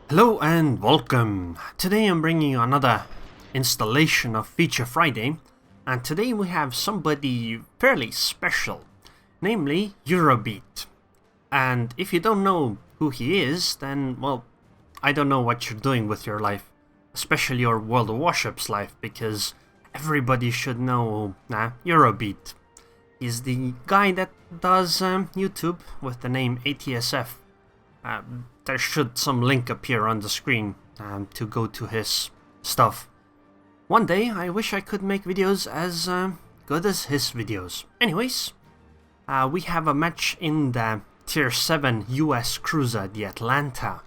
Hello and welcome. Today I'm bringing you another installation of Feature Friday, and today we have somebody fairly special, namely Eurobeat. And if you don't know who he is, then, well, I don't know what you're doing with your life, especially your World of Warships life, because everybody should know Eurobeat. He's the guy that does YouTube with the name Atsf. There should some link appear on the screen to go to his stuff. One day I wish I could make videos as good as his videos. Anyways, we have a match in the Tier 7 US cruiser, the Atlanta.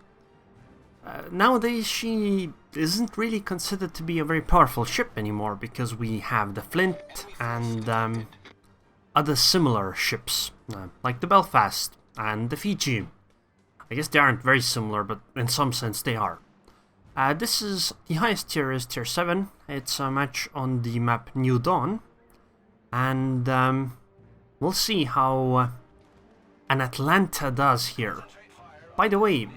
Nowadays she isn't really considered to be a very powerful ship anymore because we have the Flint and other similar ships like the Belfast and the Fiji. I guess they aren't very similar, but in some sense they are. This is the highest tier is tier 7. It's a match on the map New Dawn, and we'll see how an Atlanta does here. By the way,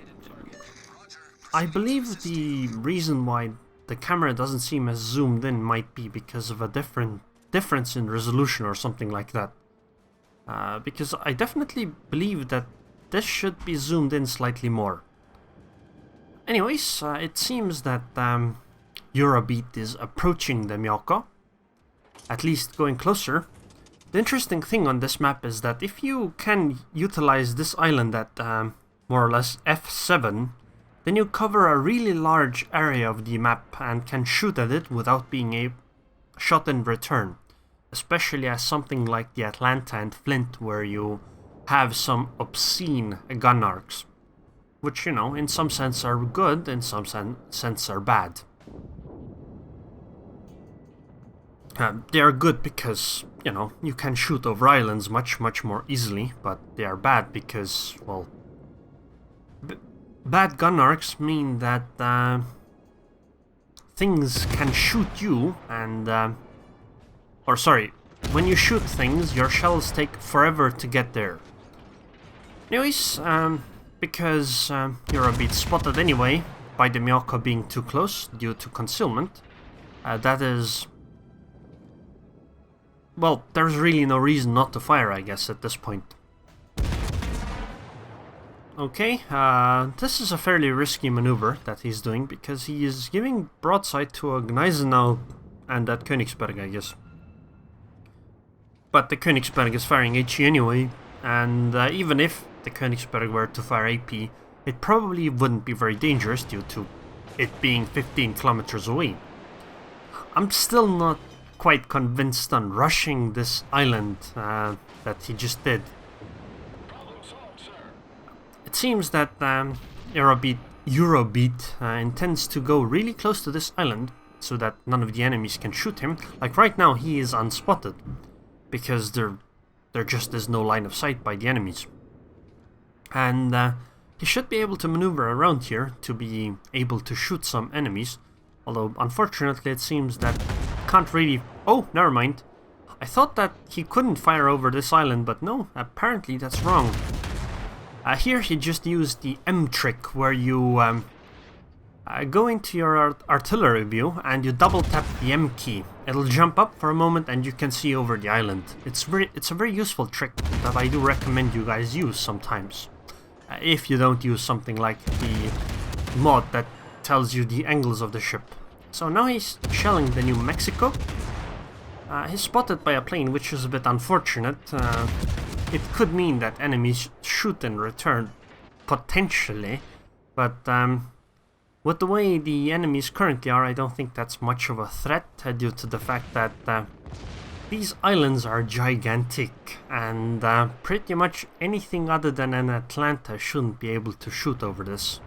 I believe the reason why the camera doesn't seem as zoomed in might be because of a difference in resolution or something like that. Because I definitely believe that this should be zoomed in slightly more. Anyways, it seems that Eurobeat is approaching the Miyako, at least going closer. The interesting thing on this map is that if you can utilize this island at more or less F7, then you cover a really large area of the map and can shoot at it without being shot in return. Especially as something like the Atlanta and Flint, where you have some obscene gun arcs, which, you know, in some sense are good, in some sense are bad. They are good because, you know, you can shoot over islands much more easily, but they are bad because, well, bad gun arcs mean that things can shoot you and, or sorry, when you shoot things, your shells take forever to get there. Anyways, because Eurobeat spotted anyway by the Miyako being too close due to concealment, that is... well, there's really no reason not to fire, I guess, at this point. Okay, this is a fairly risky maneuver that he's doing, because he is giving broadside to a Gneisenau and that Königsberg, I guess. But the Königsberg is firing HE anyway, and even if the Königsberg were to fire AP, it probably wouldn't be very dangerous due to it being 15 kilometers away. I'm still not quite convinced on rushing this island that he just did. It seems that Eurobeat intends to go really close to this island so that none of the enemies can shoot him. Like right now he is unspotted because there just is no line of sight by the enemies. And he should be able to maneuver around here to be able to shoot some enemies. Although, unfortunately, it seems that can't really... oh, never mind. I thought that he couldn't fire over this island, but no, apparently that's wrong. Here he just used the M trick, where you go into your artillery view and you double tap the M key. It'll jump up for a moment and you can see over the island. It's a very useful trick that I do recommend you guys use sometimes. If you don't use something like the mod that tells you the angles of the ship. So now he's shelling the New Mexico. He's spotted by a plane, which is a bit unfortunate. It could mean that enemies shoot in return, potentially, but with the way the enemies currently are, I don't think that's much of a threat due to the fact that these islands are gigantic, and pretty much anything other than an Atlanta shouldn't be able to shoot over this.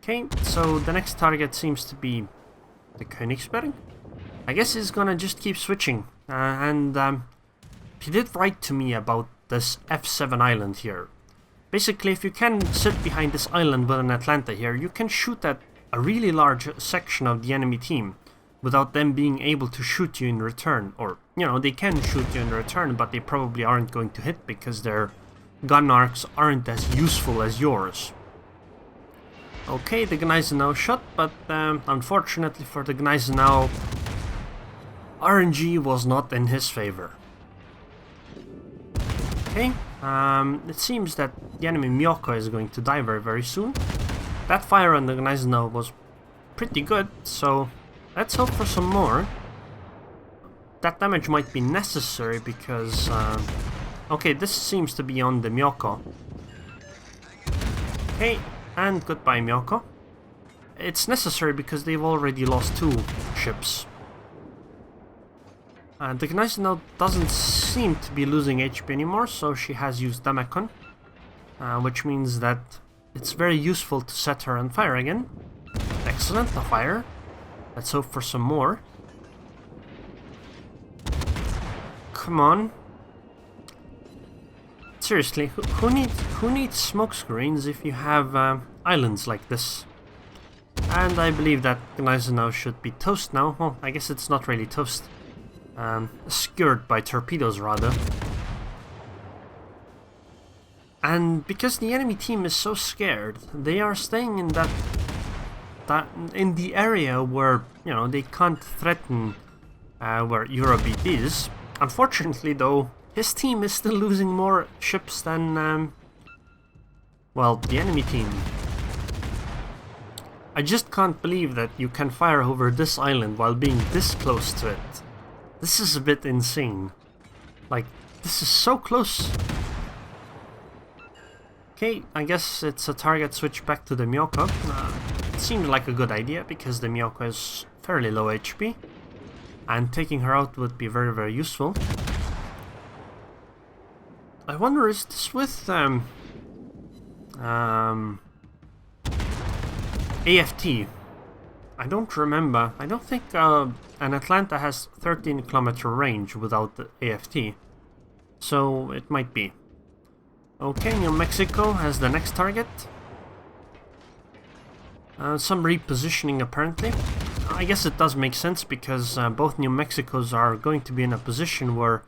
Okay, so the next target seems to be the Königsberg. I guess he's gonna just keep switching, and he did write to me about this F7 island here. Basically, if you can sit behind this island with an Atlanta here, you can shoot at a really large section of the enemy team without them being able to shoot you in return. Or, you know, they can shoot you in return, but they probably aren't going to hit because they're gun arcs aren't as useful as yours. Okay, the Gneisenau shot, but unfortunately for the Gneisenau, RNG was not in his favor. Okay, it seems that the enemy Myoko is going to die very, very soon. That fire on the Gneisenau was pretty good, so let's hope for some more. That damage might be necessary because... okay, this seems to be on the Myoko. Okay, and goodbye Myoko. It's necessary because they've already lost 2 ships. The Gneisenau doesn't seem to be losing HP anymore, so she has used Damacon, which means that it's very useful to set her on fire again. Excellent, a fire. Let's hope for some more. Come on. Seriously, who needs smoke screens if you have islands like this? And I believe that Gneisenau should be toast now. Well, I guess it's not really toast. Skewered by torpedoes, rather. And because the enemy team is so scared, they are staying in in the area where, you know, they can't threaten where Eurobeat is. Unfortunately, though, his team is still losing more ships than, well, the enemy team. I just can't believe that you can fire over this island while being this close to it. This is a bit insane. Like, this is so close. Okay, I guess it's a target switch back to the Myoko. It seems like a good idea because the Myoko is fairly low HP. And taking her out would be very, very useful. I wonder, is this with AFT? I don't remember. I don't think an Atlanta has 13-kilometer range without the AFT. So it might be. Okay, New Mexico has the next target. Some repositioning apparently. I guess it does make sense because both New Mexicos are going to be in a position where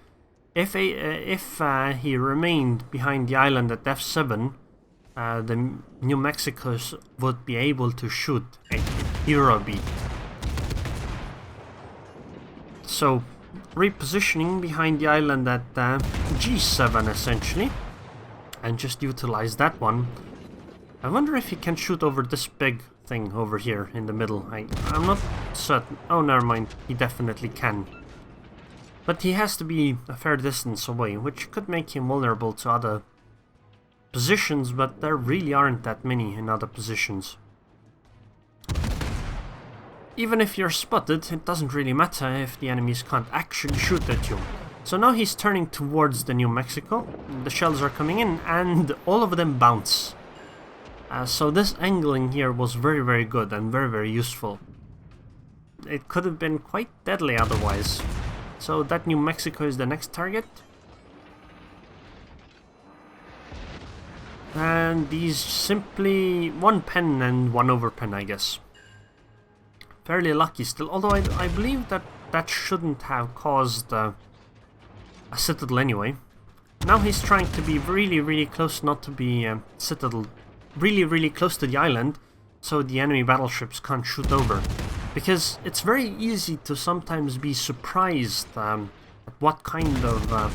if he remained behind the island at F7, the New Mexicos would be able to shoot a Eurobeat. So, repositioning behind the island at G7 essentially, and just utilize that one. I wonder if he can shoot over this big thing over here in the middle. I'm not certain. Oh, never mind. He definitely can. But he has to be a fair distance away, which could make him vulnerable to other positions, but there really aren't that many in other positions. Even if you're spotted, it doesn't really matter if the enemies can't actually shoot at you. So now he's turning towards the New Mexico. The shells are coming in, and all of them bounce. So this angling here was very, very good and very, very useful. It could have been quite deadly otherwise. So that New Mexico is the next target. And these simply one pen and one overpen, I guess. Fairly lucky still, although I believe that shouldn't have caused a citadel anyway. Now he's trying to be really, really close not to be citadel. Really, really close to the island, so the enemy battleships can't shoot over. Because it's very easy to sometimes be surprised at what kind of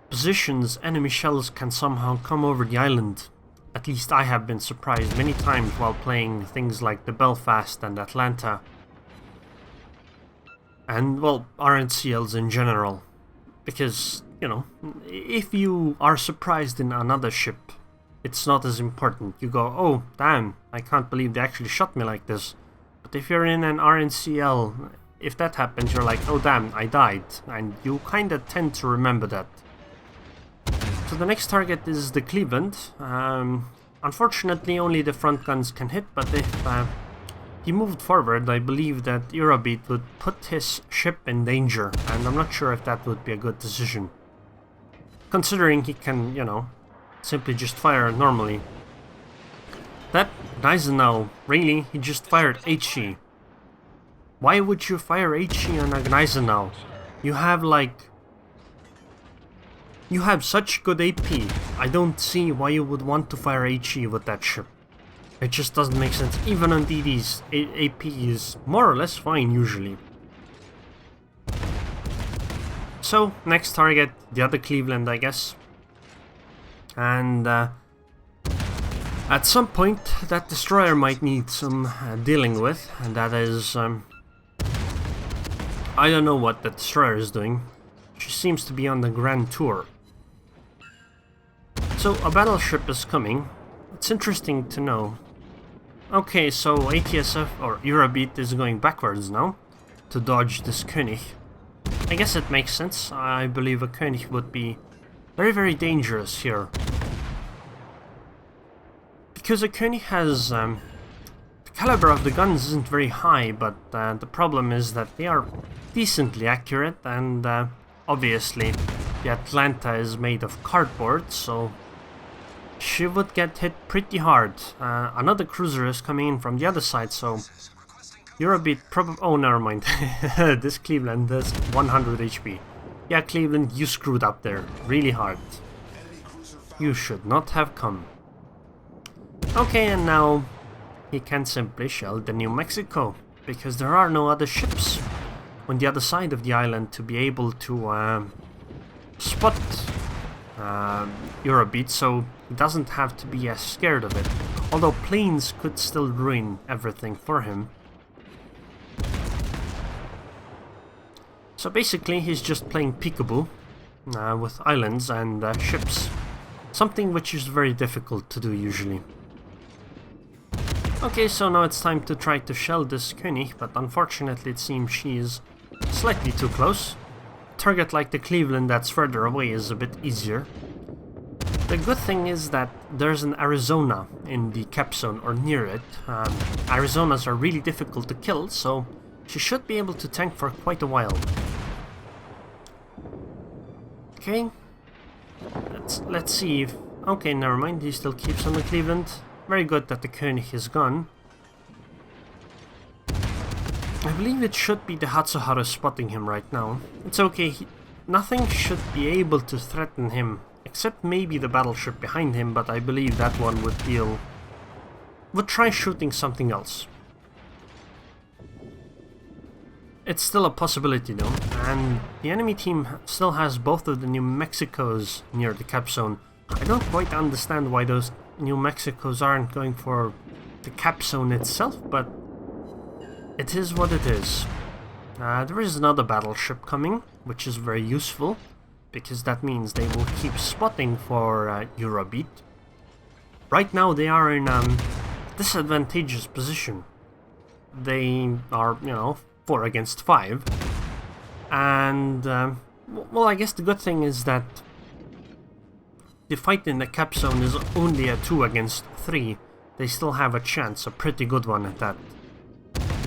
positions enemy shells can somehow come over the island. At least I have been surprised many times while playing things like the Belfast and Atlanta. And, well, RNCLs in general. Because, you know, if you are surprised in another ship, it's not as important. You go, oh, damn, I can't believe they actually shot me like this. But if you're in an RNCL, if that happens, you're like, oh, damn, I died. And you kind of tend to remember that. So the next target is the Cleveland. Unfortunately, only the front guns can hit, but if he moved forward, I believe that Eurobeat would put his ship in danger, and I'm not sure if that would be a good decision. Considering he can, you know, simply just fire normally. That Gneisenau, really? He just fired HE. Why would you fire HE on a Gneisenau? You have like You have such good AP. I don't see why you would want to fire HE with that ship. It just doesn't make sense. Even on DDs, AP is more or less fine usually. So, next target, the other Cleveland, I guess. And at some point, that destroyer might need some dealing with, and that is... I don't know what the destroyer is doing. She seems to be on the Grand Tour. So, a battleship is coming. It's interesting to know. Okay, so Atsf, or Eurobeat, is going backwards now to dodge this König. I guess it makes sense. I believe a König would be very, very dangerous here. Because a König has... the caliber of the guns isn't very high, but the problem is that they are decently accurate, and obviously the Atlanta is made of cardboard, so she would get hit pretty hard. Another cruiser is coming in from the other side, so Eurobeat probably... Oh, never mind. This Cleveland has 100 HP. Yeah, Cleveland, you screwed up there really hard. You should not have come. Okay, and now he can simply shell the New Mexico, because there are no other ships on the other side of the island to be able to spot Eurobeat, so he doesn't have to be as scared of it. Although planes could still ruin everything for him. So basically he's just playing peekaboo with islands and ships. Something which is very difficult to do usually. Okay, so now it's time to try to shell this König, but unfortunately it seems she is slightly too close. Target like the Cleveland that's further away is a bit easier. The good thing is that there's an Arizona in the cap zone or near it. Arizonas are really difficult to kill, so she should be able to tank for quite a while. Okay, let's see if... Okay, never mind, he still keeps on the Cleveland. Very good that the König is gone. I believe it should be the Hatsuharu spotting him right now. It's okay, nothing should be able to threaten him, except maybe the battleship behind him, but I believe that one would deal... would try shooting something else. It's still a possibility though, and the enemy team still has both of the New Mexicos near the cap zone. I don't quite understand why those New Mexicos aren't going for the cap zone itself, but it is what it is. There is another battleship coming, which is very useful, because that means they will keep spotting for Eurobeat. Right now they are in a disadvantageous position. They are, you know, 4 against 5. And, well, I guess the good thing is that the fight in the cap zone is only a 2 against 3. They still have a chance, a pretty good one at that.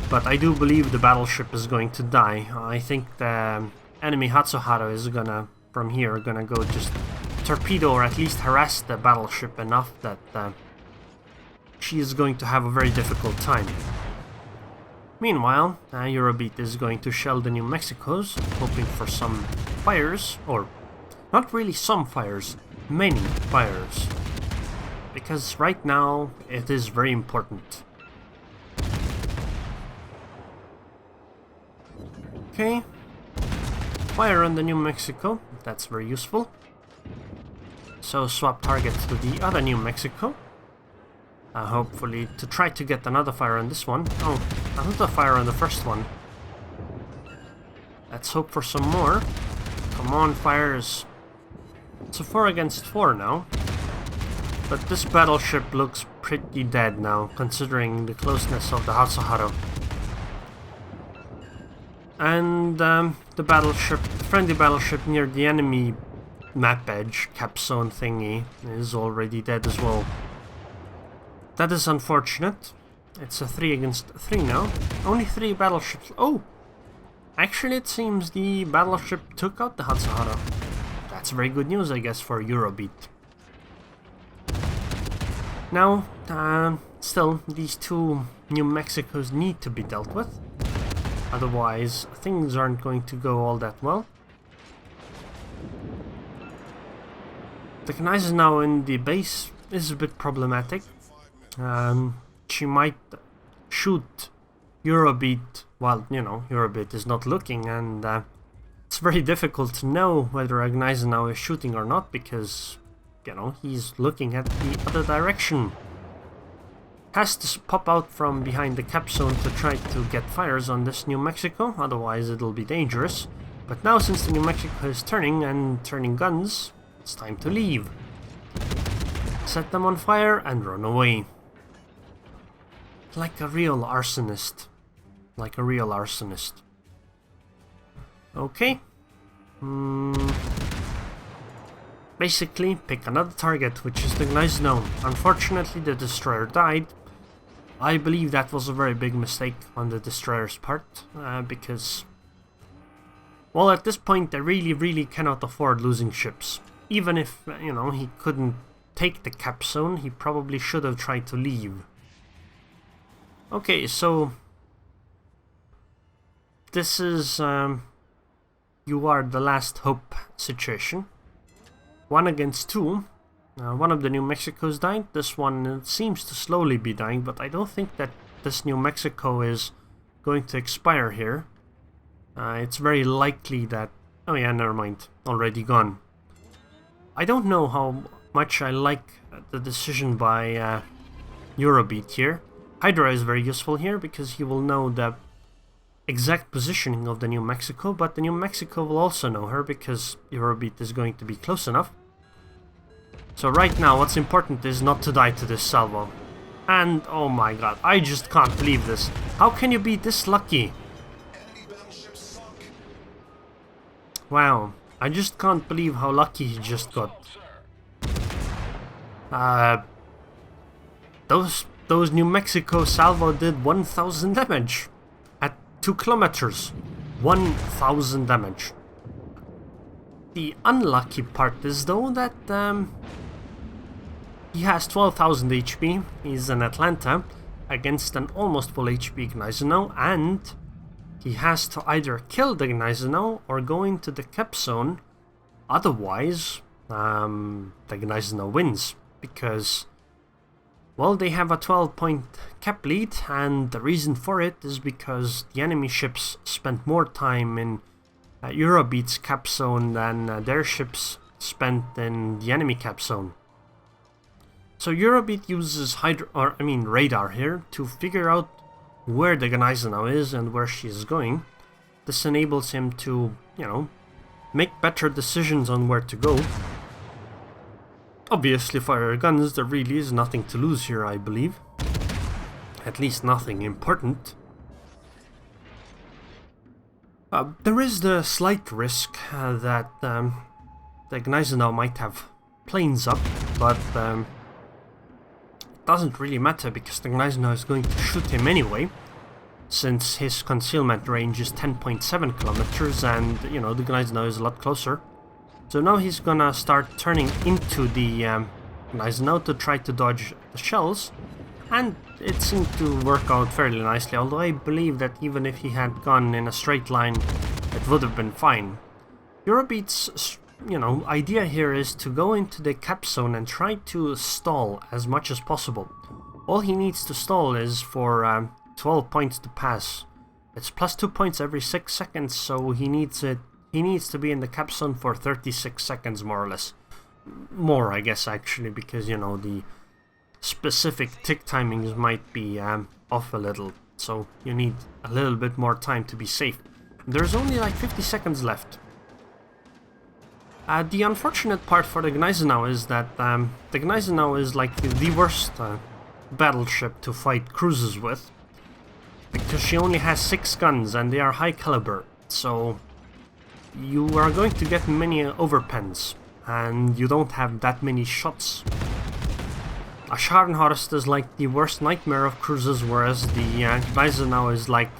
But I do believe the battleship is going to die. I think the enemy Hatsuharu is gonna, from here, gonna go just torpedo or at least harass the battleship enough that she is going to have a very difficult time. Meanwhile, Eurobeat is going to shell the New Mexicos, hoping for some fires, or not really some fires, many fires. Because right now, it is very important. Okay, fire on the New Mexico, that's very useful. So swap targets to the other New Mexico. Hopefully to try to get another fire on this one. Oh, another fire on the first one. Let's hope for some more. Come on, fires. It's a 4 against 4 now. But this battleship looks pretty dead now, considering the closeness of the Hatsuharu. And the battleship, the friendly battleship near the enemy map edge, cap zone thingy, is already dead as well. That is unfortunate. It's a 3 against 3 now. Only 3 battleships. Oh! Actually, it seems the battleship took out the Hatsuharu. That's very good news, I guess, for Eurobeat. Now, still, these 2 New Mexicos need to be dealt with. Otherwise, things aren't going to go all that well. The Gneisenau now in the base is a bit problematic. She might shoot Eurobeat while, you know, Eurobeat is not looking, and it's very difficult to know whether a Gneisenau now is shooting or not because, you know, he's looking at the other direction. Has to pop out from behind the cap zone to try to get fires on this New Mexico, otherwise it'll be dangerous. But now, since the New Mexico is turning and turning guns, it's time to leave. Set them on fire and run away. Like a real arsonist. Like a real arsonist. Okay. Basically, pick another target, which is the Gneisenau. Unfortunately, the destroyer died. I believe that was a very big mistake on the destroyer's part, because, well, at this point they really cannot afford losing ships. Even if, you know, he couldn't take the cap zone, he probably should have tried to leave. Okay, so this is you are the last hope situation. 1 against 2. One of the New Mexicos died. This one seems to slowly be dying, but I don't think that this New Mexico is going to expire here. It's very likely that... Oh yeah, never mind. Already gone. I don't know how much I like the decision by Eurobeat here. Hydra is very useful here because he will know the exact positioning of the New Mexico, but the New Mexico will also know her because Eurobeat is going to be close enough. So right now what's important is not to die to this salvo. And oh my god, I just can't believe this. How can you be this lucky? Wow, I just can't believe how lucky he just got. Those New Mexico salvo did 1000 damage at 2 kilometers. 1000 damage. The unlucky part is though that he has 12,000 HP, he's in Atlanta, against an almost full HP Gneisenau, and he has to either kill the Gneisenau or go into the cap zone, otherwise the Gneisenau wins, because, well, they have a 12-point cap lead, and the reason for it is because the enemy ships spent more time in Eurobeat's cap zone than their ships spent in the enemy cap zone. So Eurobeat uses radar here to figure out where the Gneisenau is and where she is going. This enables him to, you know, make better decisions on where to go. Obviously, fire guns, there really is nothing to lose here, I believe. At least nothing important. There is the slight risk that the Gneisenau might have planes up, but it doesn't really matter because the Gneisenau is going to shoot him anyway, since his concealment range is 10.7 kilometers and, you know, the Gneisenau is a lot closer. So now he's gonna start turning into the Gneisenau to try to dodge the shells, and it seemed to work out fairly nicely, although I believe that even if he had gone in a straight line, it would have been fine. Eurobeat's, you know, idea here is to go into the cap zone and try to stall as much as possible. All he needs to stall is for 12 points to pass. It's plus 2 points every 6 seconds, so he needs it. He needs to be in the cap zone for 36 seconds, more or less. More, I guess, actually, because, you know, the specific tick timings might be off a little, so you need a little bit more time to be safe. There's only like 50 seconds left. The unfortunate part for the Gneisenau is that the Gneisenau is like the worst battleship to fight cruisers with, because she only has 6 guns and they are high caliber, so you are going to get many overpens and you don't have that many shots. A Scharnhorst is like the worst nightmare of cruisers, whereas the Gneisenau is like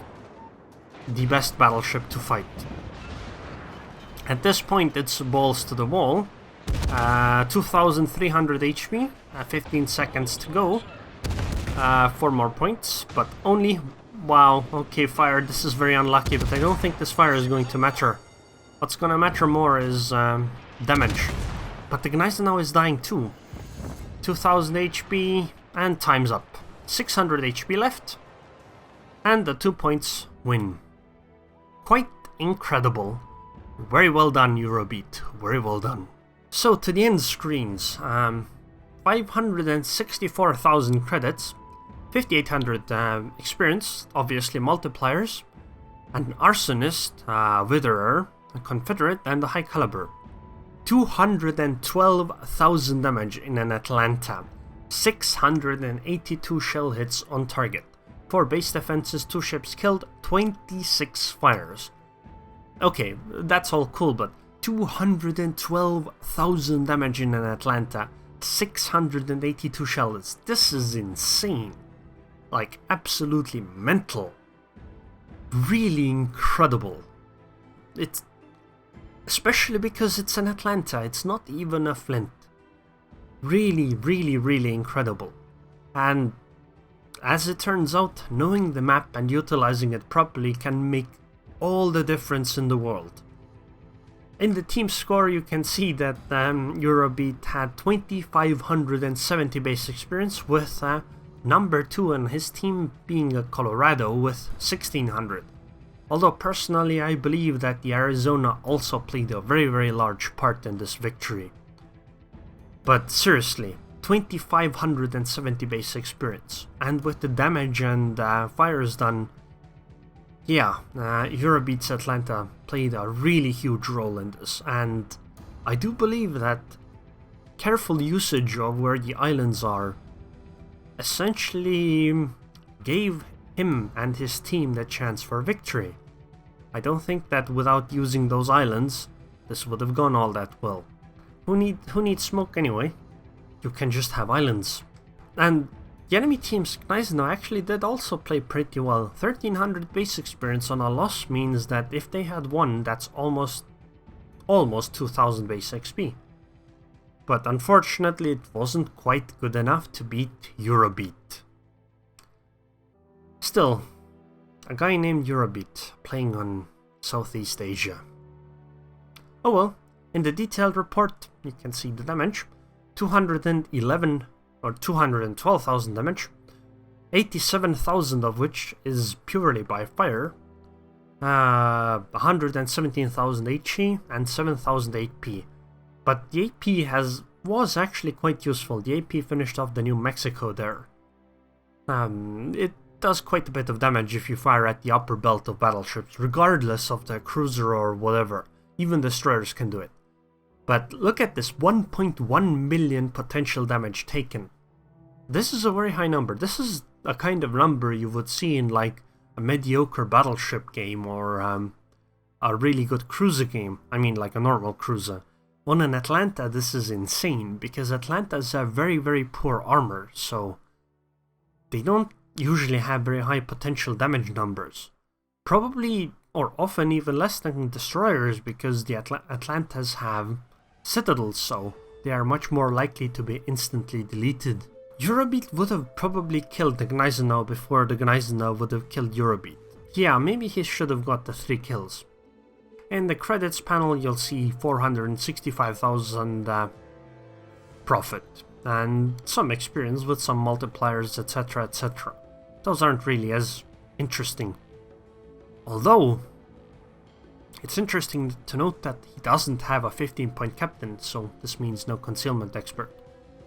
the best battleship to fight. At this point it's balls to the wall. 2300 HP, 15 seconds to go. 4 more points, but only... Wow, okay, fire, this is very unlucky, but I don't think this fire is going to matter. What's gonna matter more is damage. But the Gneisenau is dying too. 2000 HP and time's up. 600 HP left. And the 2 points win. Quite incredible. Very well done, Eurobeat. Very well done. So to the end screens. 564,000 credits. 5,800 experience, obviously multipliers. An arsonist, witherer, a confederate, and a high caliber. 212,000 damage in an Atlanta. 682 shell hits on target. 4 base defenses, 2 ships killed, 26 fires. Okay, that's all cool, but 212,000 damage in an Atlanta. 682 shell hits. This is insane. Like, absolutely mental. Really incredible. It's especially because it's an Atlanta, it's not even a Flint. Really, really, really incredible. And as it turns out, knowing the map and utilizing it properly can make all the difference in the world. In the team score you can see that Eurobeat had 2,570 base experience with number 2 and his team being a Colorado with 1,600. Although personally I believe that the Arizona also played a very, very large part in this victory. But seriously, 2,570 base experience, and with the damage and fires done, yeah, Eurobeat's Atlanta played a really huge role in this, and I do believe that careful usage of where the islands are essentially gave him and his team the chance for victory. I don't think that without using those islands, this would have gone all that well. Who needs smoke anyway? You can just have islands. And the enemy team's Gneisenau actually did also play pretty well. 1,300 base experience on a loss means that if they had won, that's almost 2,000 base XP. But unfortunately it wasn't quite good enough to beat Eurobeat. Still, a guy named Eurobeat playing on Southeast Asia. Oh well, in the detailed report you can see the damage. 211 or 212,000 damage, 87,000 of which is purely by fire, 117,000 HE and 7,000 AP. But the AP was actually quite useful. The AP finished off the New Mexico there. It does quite a bit of damage if you fire at the upper belt of battleships, regardless of the cruiser or whatever. Even destroyers can do it. But look at this, 1.1 million potential damage taken. This is a very high number. This is a kind of number you would see in like a mediocre battleship game or a really good cruiser game. I mean like a normal cruiser. On an Atlanta this is insane because Atlantas have very, very poor armor, so they don't usually have very high potential damage numbers. Probably or often even less than destroyers because the Atlantas have citadels, so they are much more likely to be instantly deleted. Eurobeat would have probably killed the Gneisenau before the Gneisenau would have killed Eurobeat. Yeah, maybe he should have got the 3 kills. In the credits panel you'll see 465,000 profit and some experience with some multipliers, etc, etc. Those aren't really as interesting. Although it's interesting to note that he doesn't have a 15-point captain, so this means no concealment expert.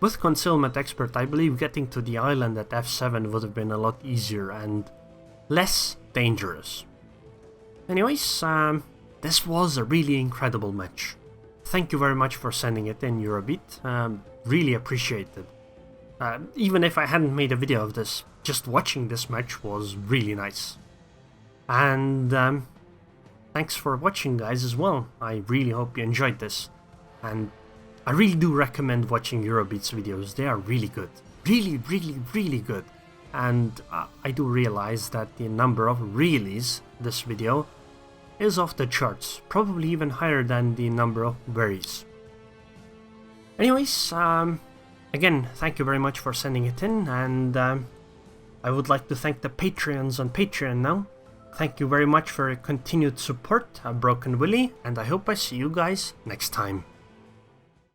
With concealment expert, I believe getting to the island at F7 would have been a lot easier and less dangerous. Anyways, this was a really incredible match. Thank you very much for sending it in, Eurobeat. Really appreciate it. Even if I hadn't made a video of this, just watching this match was really nice. And thanks for watching, guys, as well. I really hope you enjoyed this. And I really do recommend watching Eurobeat's videos. They are really good. Really, really, really good. And I do realize that the number of reallys this video is off the charts. Probably even higher than the number of berries. Anyways, again, thank you very much for sending it in. And I would like to thank the Patreons on Patreon now. Thank you very much for your continued support, Broken Willy, and I hope I see you guys next time.